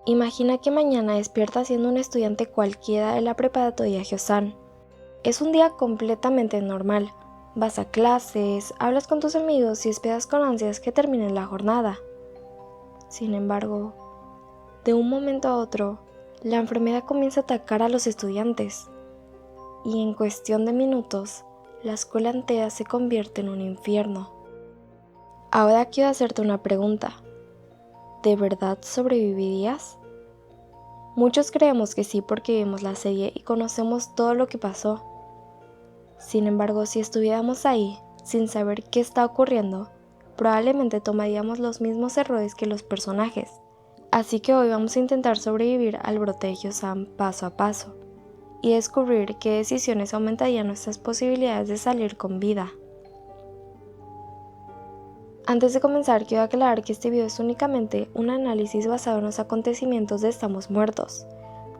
Imagina que mañana despiertas siendo un estudiante cualquiera de la preparatoria Hyosan. Es un día completamente normal. Vas a clases, hablas con tus amigos y esperas con ansias que termine la jornada. Sin embargo, de un momento a otro, la enfermedad comienza a atacar a los estudiantes. Y en cuestión de minutos, la escuela entera se convierte en un infierno. Ahora quiero hacerte una pregunta. ¿De verdad sobrevivirías? Muchos creemos que sí porque vimos la serie y conocemos todo lo que pasó. Sin embargo, si estuviéramos ahí, sin saber qué está ocurriendo, probablemente tomaríamos los mismos errores que los personajes. Así que hoy vamos a intentar sobrevivir al brote de Hyosan paso a paso y descubrir qué decisiones aumentarían nuestras posibilidades de salir con vida. Antes de comenzar, quiero aclarar que este video es únicamente un análisis basado en los acontecimientos de Estamos Muertos.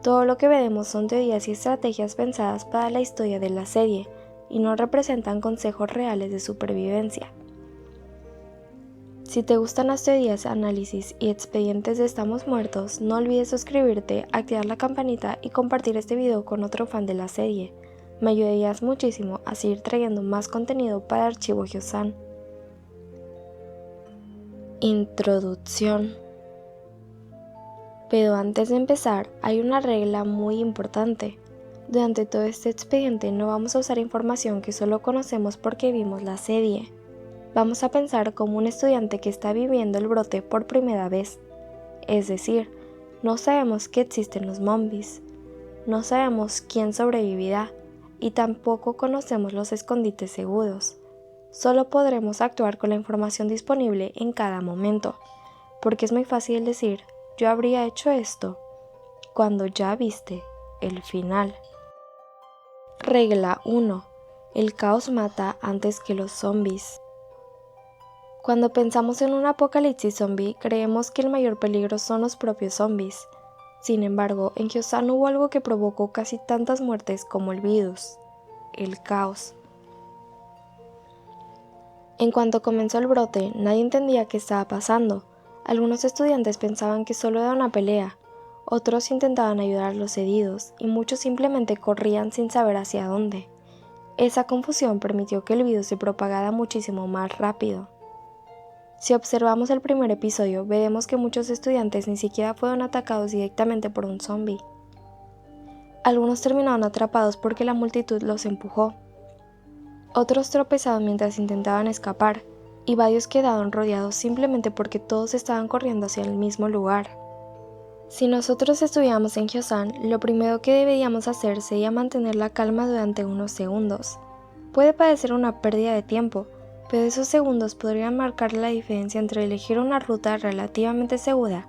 Todo lo que veremos son teorías y estrategias pensadas para la historia de la serie y no representan consejos reales de supervivencia. Si te gustan las teorías, análisis y expedientes de Estamos Muertos, no olvides suscribirte, activar la campanita y compartir este video con otro fan de la serie. Me ayudarías muchísimo a seguir trayendo más contenido para Archivo Hyosan. Introducción. Pero antes de empezar, hay una regla muy importante. Durante todo este expediente no vamos a usar información que solo conocemos porque vimos la serie. Vamos a pensar como un estudiante que está viviendo el brote por primera vez. Es decir, no sabemos que existen los zombies, no sabemos quién sobrevivirá y tampoco conocemos los escondites seguros. Solo podremos actuar con la información disponible en cada momento, porque es muy fácil decir, yo habría hecho esto, cuando ya viste el final. Regla 1. El caos mata antes que los zombies. Cuando pensamos en un apocalipsis zombie, creemos que el mayor peligro son los propios zombies. Sin embargo, en Hyosan hubo algo que provocó casi tantas muertes como el virus, el caos. En cuanto comenzó el brote, nadie entendía qué estaba pasando. Algunos estudiantes pensaban que solo era una pelea, otros intentaban ayudar a los heridos y muchos simplemente corrían sin saber hacia dónde. Esa confusión permitió que el virus se propagara muchísimo más rápido. Si observamos el primer episodio, veremos que muchos estudiantes ni siquiera fueron atacados directamente por un zombie. Algunos terminaron atrapados porque la multitud los empujó. Otros tropezaron mientras intentaban escapar, y varios quedaron rodeados simplemente porque todos estaban corriendo hacia el mismo lugar. Si nosotros estuviéramos en Hyosan, lo primero que deberíamos hacer sería mantener la calma durante unos segundos. Puede parecer una pérdida de tiempo, pero esos segundos podrían marcar la diferencia entre elegir una ruta relativamente segura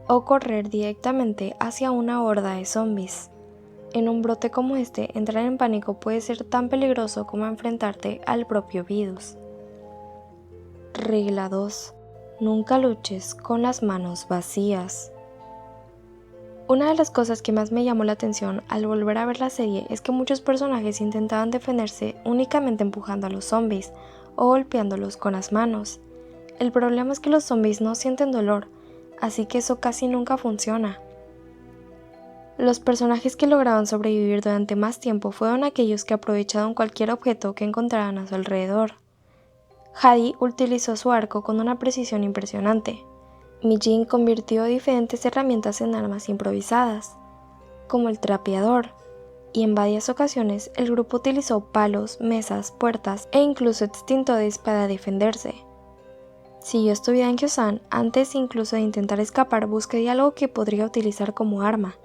o correr directamente hacia una horda de zombies. En un brote como este, entrar en pánico puede ser tan peligroso como enfrentarte al propio virus. Regla 2. Nunca luches con las manos vacías. Una de las cosas que más me llamó la atención al volver a ver la serie es que muchos personajes intentaban defenderse únicamente empujando a los zombies o golpeándolos con las manos. El problema es que los zombies no sienten dolor, así que eso casi nunca funciona. Los personajes que lograron sobrevivir durante más tiempo fueron aquellos que aprovecharon cualquier objeto que encontraran a su alrededor. Hadi utilizó su arco con una precisión impresionante. Mijin convirtió diferentes herramientas en armas improvisadas, como el trapeador, y en varias ocasiones el grupo utilizó palos, mesas, puertas e incluso extintores para defenderse. Si yo estuviera en Hyosan, antes incluso de intentar escapar buscaría algo que podría utilizar como arma.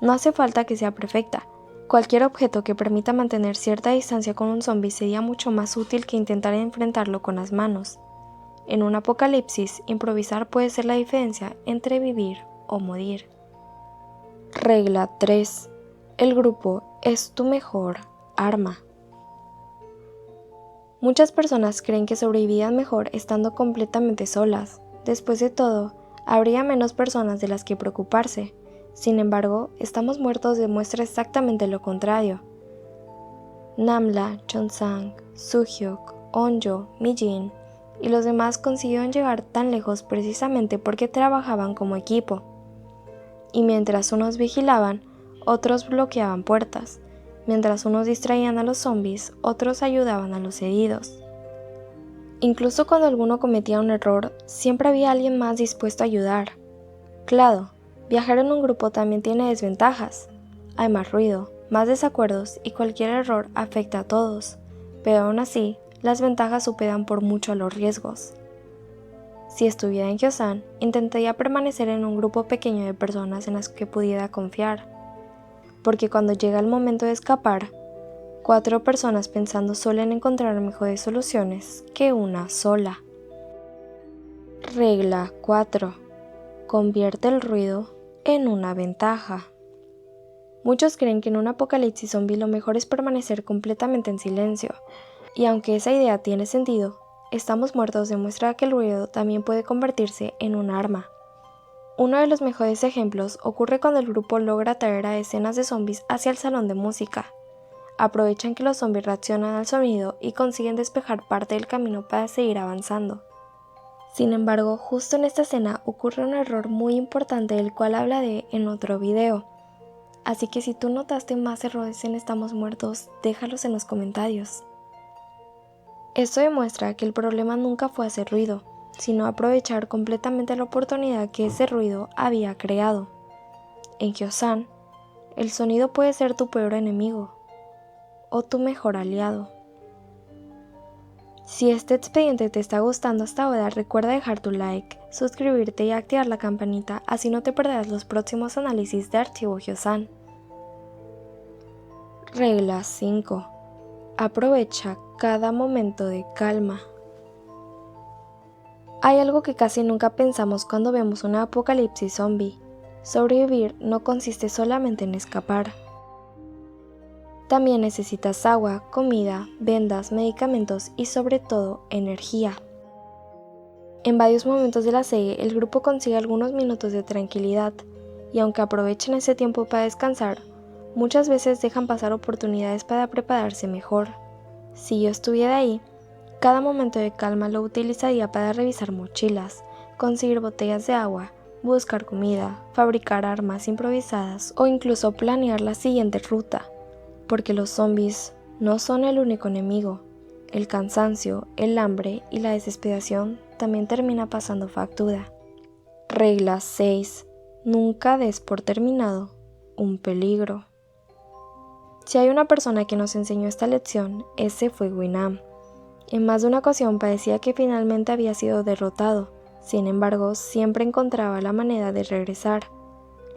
No hace falta que sea perfecta. Cualquier objeto que permita mantener cierta distancia con un zombie sería mucho más útil que intentar enfrentarlo con las manos. En un apocalipsis, improvisar puede ser la diferencia entre vivir o morir. Regla 3. El grupo es tu mejor arma. Muchas personas creen que sobrevivirán mejor estando completamente solas. Después de todo, habría menos personas de las que preocuparse. Sin embargo, Estamos Muertos demuestra exactamente lo contrario. Namla, Chonsang, Suhyuk, Onjo, Mijin y los demás consiguieron llegar tan lejos precisamente porque trabajaban como equipo. y mientras unos vigilaban, otros bloqueaban puertas. Mientras unos distraían a los zombies, otros ayudaban a los heridos. Incluso cuando alguno cometía un error, siempre había alguien más dispuesto a ayudar. Claro, viajar en un grupo también tiene desventajas. Hay más ruido, más desacuerdos y cualquier error afecta a todos, pero aún así, las ventajas superan por mucho a los riesgos. Si estuviera en Hyosan, intentaría permanecer en un grupo pequeño de personas en las que pudiera confiar, porque cuando llega el momento de escapar, 4 personas pensando suelen encontrar mejores soluciones que una sola. Regla 4. Convierte el ruido en una ventaja. Muchos creen que en un apocalipsis zombie lo mejor es permanecer completamente en silencio, y aunque esa idea tiene sentido, Estamos muertos demuestra que el ruido también puede convertirse en un arma. Uno de los mejores ejemplos ocurre cuando el grupo logra traer a decenas de zombies hacia el salón de música. Aprovechan que los zombies reaccionan al sonido y consiguen despejar parte del camino para seguir avanzando. Sin embargo, justo en esta escena ocurre un error muy importante del cual hablaré en otro video. Así que si tú notaste más errores en Estamos Muertos, déjalos en los comentarios. Esto demuestra que el problema nunca fue hacer ruido, sino aprovechar completamente la oportunidad que ese ruido había creado. En Hyosan, el sonido puede ser tu peor enemigo o tu mejor aliado. Si este expediente te está gustando hasta ahora, recuerda dejar tu like, suscribirte y activar la campanita, así no te perderás los próximos análisis de Archivo Hyosan. Regla 5. Aprovecha cada momento de calma. Hay algo que casi nunca pensamos cuando vemos una apocalipsis zombie. Sobrevivir no consiste solamente en escapar. También necesitas agua, comida, vendas, medicamentos y sobre todo energía. En varios momentos de la serie el grupo consigue algunos minutos de tranquilidad y aunque aprovechen ese tiempo para descansar, muchas veces dejan pasar oportunidades para prepararse mejor. Si yo estuviera ahí, cada momento de calma lo utilizaría para revisar mochilas, conseguir botellas de agua, buscar comida, fabricar armas improvisadas o incluso planear la siguiente ruta, porque los zombies no son el único enemigo. El cansancio, el hambre y la desesperación también termina pasando factura. Regla 6. Nunca des por terminado un peligro. Si hay una persona que nos enseñó esta lección, ese fue Winam. En más de una ocasión parecía que finalmente había sido derrotado, sin embargo, siempre encontraba la manera de regresar.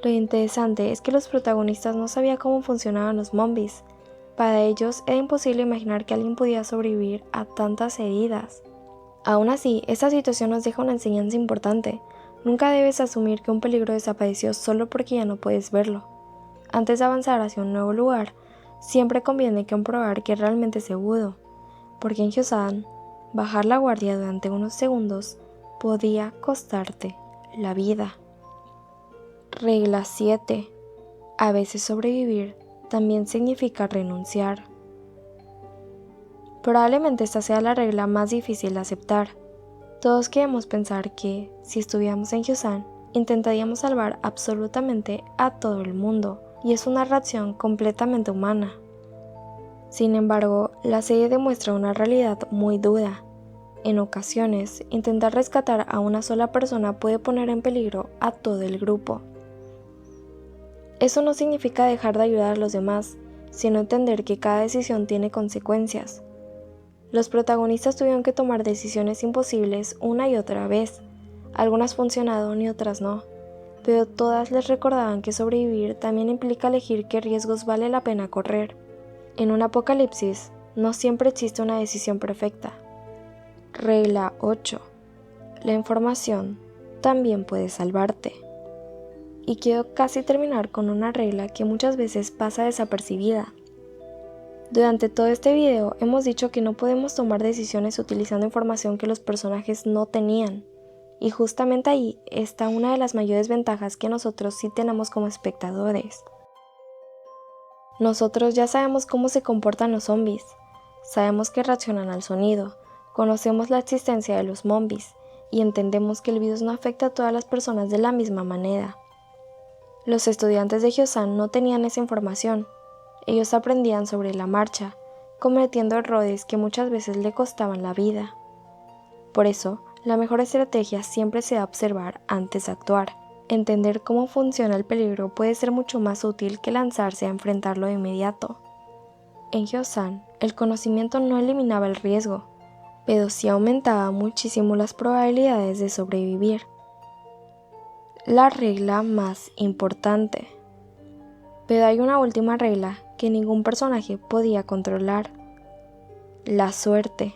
Lo interesante es que los protagonistas no sabían cómo funcionaban los zombies. Para ellos era imposible imaginar que alguien pudiera sobrevivir a tantas heridas. Aún así, esta situación nos deja una enseñanza importante. Nunca debes asumir que un peligro desapareció solo porque ya no puedes verlo. Antes de avanzar hacia un nuevo lugar, siempre conviene comprobar que realmente es seguro, porque en Hyosan, bajar la guardia durante unos segundos podía costarte la vida. Regla 7. A veces sobrevivir también significa renunciar. Probablemente esta sea la regla más difícil de aceptar. Todos queremos pensar que, si estuviéramos en Hyosan, intentaríamos salvar absolutamente a todo el mundo, y es una reacción completamente humana. Sin embargo, la serie demuestra una realidad muy dura. En ocasiones, intentar rescatar a una sola persona puede poner en peligro a todo el grupo. Eso no significa dejar de ayudar a los demás, sino entender que cada decisión tiene consecuencias. Los protagonistas tuvieron que tomar decisiones imposibles una y otra vez. Algunas funcionaron y otras no, pero todas les recordaban que sobrevivir también implica elegir qué riesgos vale la pena correr. En un apocalipsis, no siempre existe una decisión perfecta. Regla 8. La información también puede salvarte. Y quiero casi terminar con una regla que muchas veces pasa desapercibida. Durante todo este video hemos dicho que no podemos tomar decisiones utilizando información que los personajes no tenían. Y justamente ahí está una de las mayores ventajas que nosotros sí tenemos como espectadores. Nosotros ya sabemos cómo se comportan los zombies, sabemos que reaccionan al sonido, conocemos la existencia de los zombies y entendemos que el virus no afecta a todas las personas de la misma manera. Los estudiantes de Hyosan no tenían esa información. Ellos aprendían sobre la marcha, cometiendo errores que muchas veces le costaban la vida. Por eso, la mejor estrategia siempre será observar antes de actuar. Entender cómo funciona el peligro puede ser mucho más útil que lanzarse a enfrentarlo de inmediato. En Hyosan, el conocimiento no eliminaba el riesgo, pero sí aumentaba muchísimo las probabilidades de sobrevivir. La regla más importante. Pero hay una última regla que ningún personaje podía controlar: la suerte,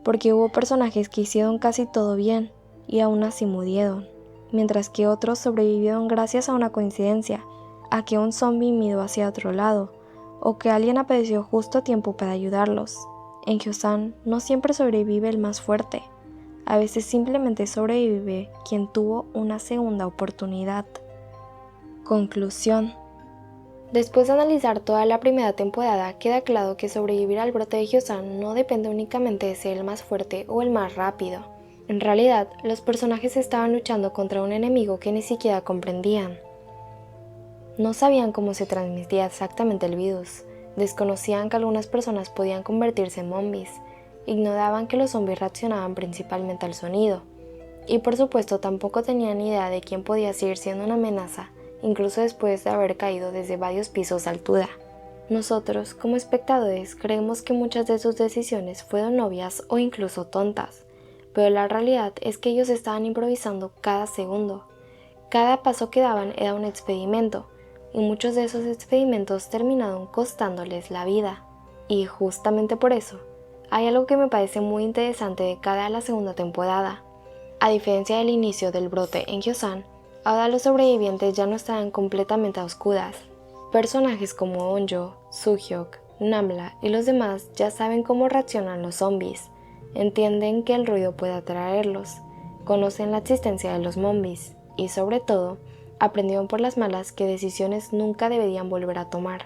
porque hubo personajes que hicieron casi todo bien y aún así murieron, mientras que otros sobrevivieron gracias a una coincidencia, a que un zombie miró hacia otro lado, o que alguien apareció justo a tiempo para ayudarlos. En Hyosan no siempre sobrevive el más fuerte, a veces simplemente sobrevive quien tuvo una segunda oportunidad. Conclusión. Después de analizar toda la primera temporada, queda claro que sobrevivir al brote de Hyosan no depende únicamente de ser el más fuerte o el más rápido. En realidad, los personajes estaban luchando contra un enemigo que ni siquiera comprendían. No sabían cómo se transmitía exactamente el virus, desconocían que algunas personas podían convertirse en zombies, ignoraban que los zombies reaccionaban principalmente al sonido, y por supuesto tampoco tenían idea de quién podía seguir siendo una amenaza, incluso después de haber caído desde varios pisos de altura. Nosotros, como espectadores, creemos que muchas de sus decisiones fueron obvias o incluso tontas, pero la realidad es que ellos estaban improvisando cada segundo. Cada paso que daban era un experimento, y muchos de esos experimentos terminaron costándoles la vida. Y justamente por eso, hay algo que me parece muy interesante de cara a la segunda temporada. A diferencia del inicio del brote en Hyosan, ahora los sobrevivientes ya no estarán completamente a oscuras. Personajes como Onjo, Suhyok, Namla y los demás ya saben cómo reaccionan los zombies, entienden que el ruido puede atraerlos, conocen la existencia de los zombies y sobre todo, aprendieron por las malas que decisiones nunca deberían volver a tomar.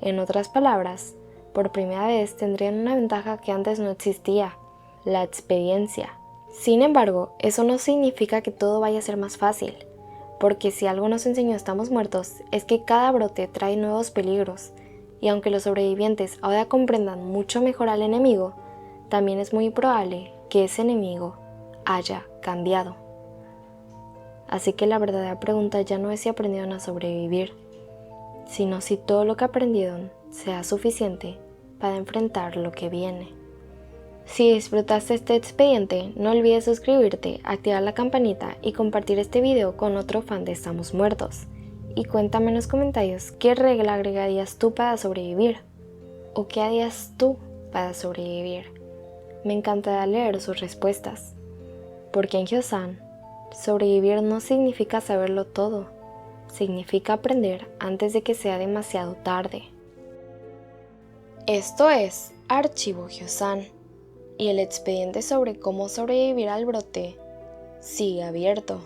En otras palabras, por primera vez tendrían una ventaja que antes no existía: la experiencia. Sin embargo, eso no significa que todo vaya a ser más fácil, porque si algo nos enseñó Estamos Muertos es que cada brote trae nuevos peligros, y aunque los sobrevivientes ahora comprendan mucho mejor al enemigo, también es muy probable que ese enemigo haya cambiado. Así que la verdadera pregunta ya no es si aprendieron a sobrevivir, sino si todo lo que aprendieron sea suficiente para enfrentar lo que viene. Si disfrutaste este expediente, no olvides suscribirte, activar la campanita y compartir este video con otro fan de Estamos Muertos. Y cuéntame en los comentarios qué regla agregarías tú para sobrevivir, o qué harías tú para sobrevivir. Me encantará leer sus respuestas, porque en Hyosan, sobrevivir no significa saberlo todo, significa aprender antes de que sea demasiado tarde. Esto es Archivo Hyosan, y el expediente sobre cómo sobrevivir al brote sigue abierto.